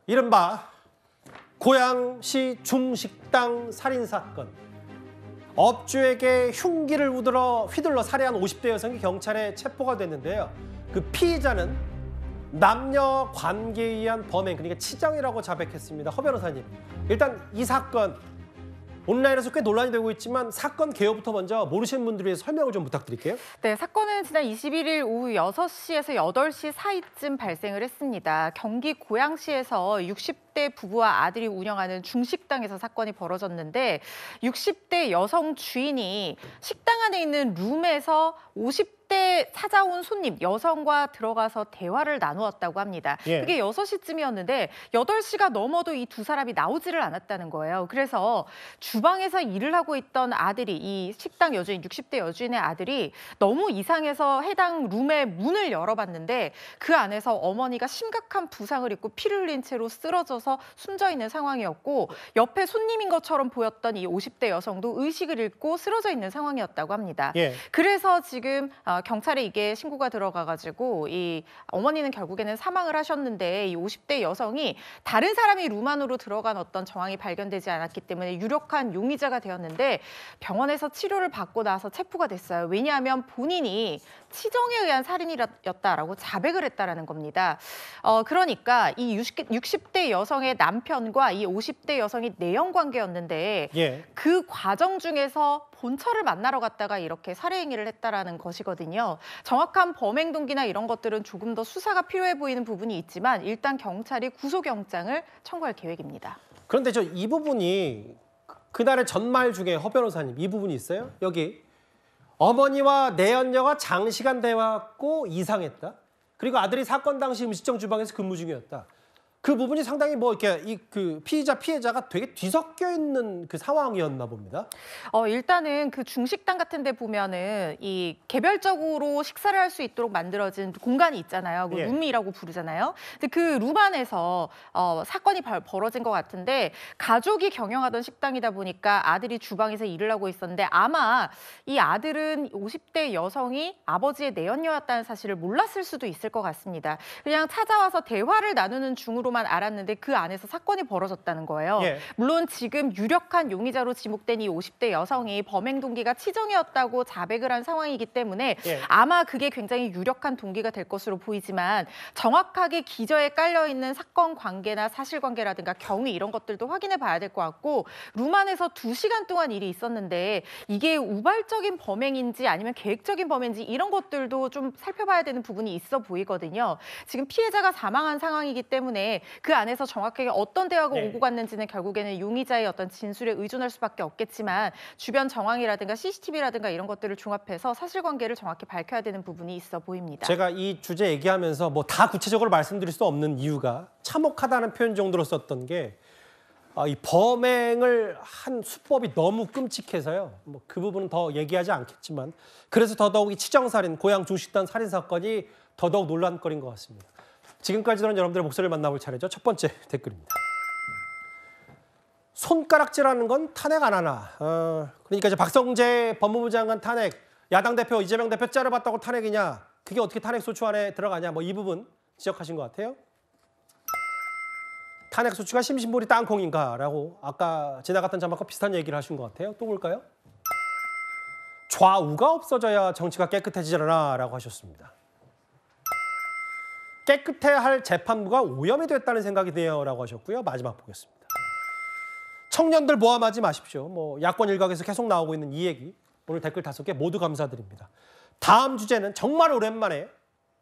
이른바 고양시 중식당 살인사건. 업주에게 흉기를 휘둘러 살해한 50대 여성이 경찰에 체포가 됐는데요. 그 피의자는 남녀 관계에 의한 범행, 그러니까 치정이라고 자백했습니다. 허 변호사님, 일단 이 사건 온라인에서 꽤 논란이 되고 있지만 사건 개요부터 먼저 모르시는 분들을 위해서 설명을 좀 부탁드릴게요. 네, 사건은 지난 21일 오후 6시에서 8시 사이쯤 발생을 했습니다. 경기 고양시에서 60대 부부와 아들이 운영하는 중식당에서 사건이 벌어졌는데 60대 여성 주인이 식당 안에 있는 룸에서 50대 찾아온 손님 여성과 들어가서 대화를 나누었다고 합니다. 그게 6시쯤이었는데 8시가 넘어도 이 두 사람이 나오지를 않았다는 거예요. 그래서 주방에서 일을 하고 있던 아들이, 이 식당 여주인, 60대 여주인의 아들이 너무 이상해서 해당 룸의 문을 열어봤는데 그 안에서 어머니가 심각한 부상을 입고 피를 흘린 채로 쓰러져서 숨져 있는 상황이었고, 옆에 손님인 것처럼 보였던 이 50대 여성도 의식을 잃고 쓰러져 있는 상황이었다고 합니다. 그래서 지금 경찰에 이게 신고가 들어가가지고 이 어머니는 결국에는 사망을 하셨는데, 이 50대 여성이 다른 사람이 룸 안으로 들어간 어떤 정황이 발견되지 않았기 때문에 유력한 용의자가 되었는데 병원에서 치료를 받고 나서 체포가 됐어요. 왜냐하면 본인이 치정에 의한 살인이었다라고 자백을 했다라는 겁니다. 그러니까 이 60대 여성의 남편과 이 50대 여성이 내연 관계였는데 그 과정 중에서 본처를 만나러 갔다가 이렇게 살해 행위를 했다라는 것이거든요. 정확한 범행 동기나 이런 것들은 조금 더 수사가 필요해 보이는 부분이 있지만 일단 경찰이 구속영장을 청구할 계획입니다. 그런데 저 이 부분이 그날의 전말 중에 허 변호사님, 이 부분이 있어요? 여기 어머니와 내연녀가 장시간 대화했고 이상했다. 그리고 아들이 사건 당시 음식점 주방에서 근무 중이었다. 그 부분이 상당히 뭐 이렇게 그 피해자가 되게 뒤섞여 있는 그 상황이었나 봅니다. 일단은 그 중식당 같은 데 보면은 이 개별적으로 식사를 할 수 있도록 만들어진 공간이 있잖아요. 그 룸이라고 부르잖아요. 근데 그 룸 안에서 사건이 벌어진 것 같은데, 가족이 경영하던 식당이다 보니까 아들이 주방에서 일을 하고 있었는데 아마 이 아들은 50대 여성이 아버지의 내연녀였다는 사실을 몰랐을 수도 있을 것 같습니다. 그냥 찾아와서 대화를 나누는 중으로 만 알았는데 그 안에서 사건이 벌어졌다는 거예요. 물론 지금 유력한 용의자로 지목된 이 50대 여성이 범행 동기가 치정이었다고 자백을 한 상황이기 때문에 아마 그게 굉장히 유력한 동기가 될 것으로 보이지만, 정확하게 기저에 깔려있는 사건 관계나 사실관계라든가 경위 이런 것들도 확인해 봐야 될 것 같고, 룸 안에서 2시간 동안 일이 있었는데 이게 우발적인 범행인지 아니면 계획적인 범행인지 이런 것들도 좀 살펴봐야 되는 부분이 있어 보이거든요. 지금 피해자가 사망한 상황이기 때문에 그 안에서 정확하게 어떤 대화가 오고 갔는지는 결국에는 용의자의 어떤 진술에 의존할 수밖에 없겠지만, 주변 정황이라든가 CCTV라든가 이런 것들을 종합해서 사실관계를 정확히 밝혀야 되는 부분이 있어 보입니다. 제가 이 주제 얘기하면서 뭐 다 구체적으로 말씀드릴 수 없는 이유가 참혹하다는 표현 정도로 썼던 게 이 범행을 한 수법이 너무 끔찍해서요. 뭐 그 부분은 더 얘기하지 않겠지만, 그래서 더더욱 이 치정살인, 고양 중식당 살인 사건이 더더욱 논란거리인 것 같습니다. 지금까지 들은 여러분들의 목소리를 만나볼 차례죠. 첫 번째 댓글입니다. 손가락질하는 건 탄핵 안 하나. 그러니까 이제 박성재 법무부 장관 탄핵, 야당 대표 이재명 대표 자르봤다고 탄핵이냐. 그게 어떻게 탄핵 소추 안에 들어가냐. 뭐 이 부분 지적하신 것 같아요. 탄핵 소추가 심신보리 땅콩인가라고 아까 지나갔던 자막과 비슷한 얘기를 하신 것 같아요. 또 볼까요? 좌우가 없어져야 정치가 깨끗해지잖아라고 하셨습니다. 깨끗해야 할 재판부가 오염이 됐다는 생각이 드네요라고 하셨고요. 마지막 보겠습니다. 청년들 모함하지 마십시오. 뭐 야권 일각에서 계속 나오고 있는 이 얘기, 오늘 댓글 5개 모두 감사드립니다. 다음 주제는 정말 오랜만에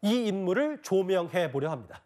이 인물을 조명해 보려 합니다.